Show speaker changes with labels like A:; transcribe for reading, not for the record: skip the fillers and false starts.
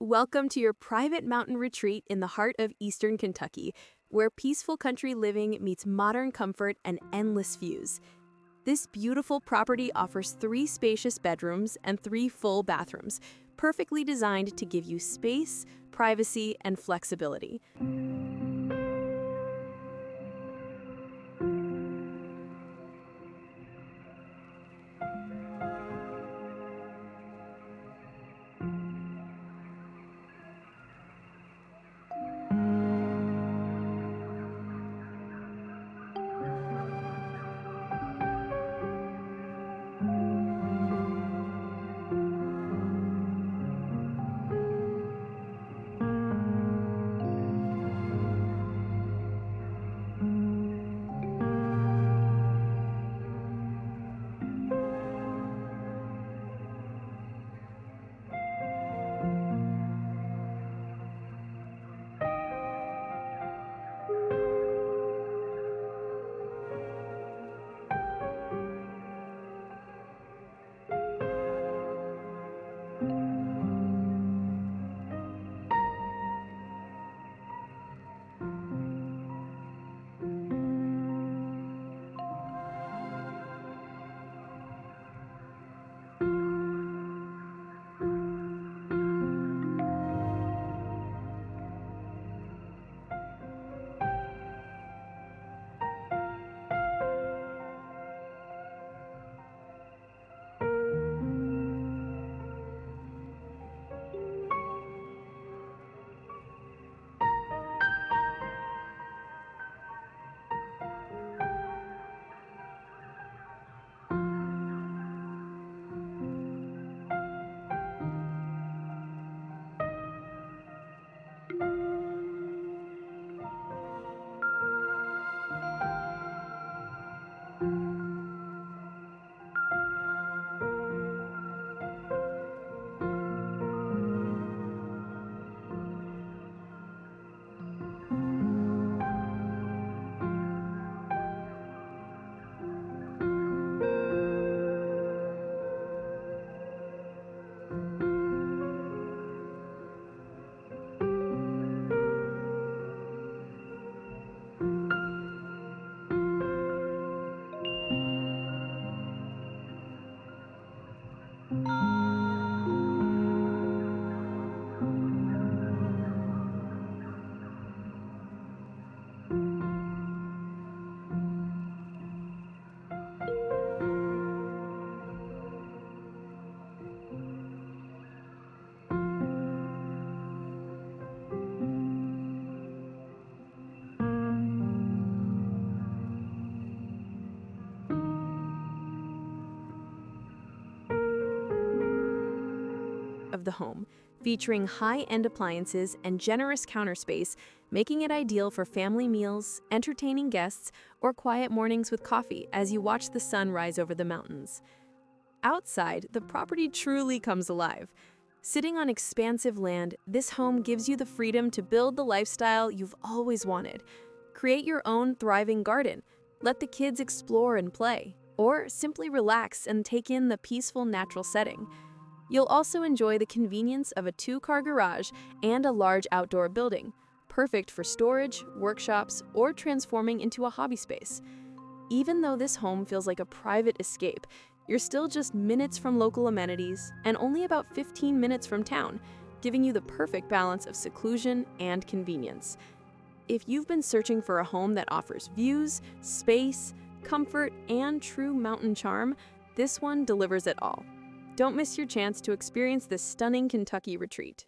A: Welcome to your private mountain retreat in the heart of Eastern Kentucky, where peaceful country living meets modern comfort and endless views. This beautiful property offers 3 spacious bedrooms and 3 full bathrooms, perfectly designed to give you space, privacy, and flexibility. Of the home, featuring high-end appliances and generous counter space, making it ideal for family meals, entertaining guests, or quiet mornings with coffee as you watch the sun rise over the mountains. Outside, the property truly comes alive. Sitting on expansive land, this home gives you the freedom to build the lifestyle you've always wanted. Create your own thriving garden, let the kids explore and play, or simply relax and take in the peaceful natural setting. You'll also enjoy the convenience of a 2-car garage and a large outdoor building, perfect for storage, workshops, or transforming into a hobby space. Even though this home feels like a private escape, you're still just minutes from local amenities and only about 15 minutes from town, giving you the perfect balance of seclusion and convenience. If you've been searching for a home that offers views, space, comfort, and true mountain charm, this one delivers it all. Don't miss your chance to experience this stunning Kentucky retreat.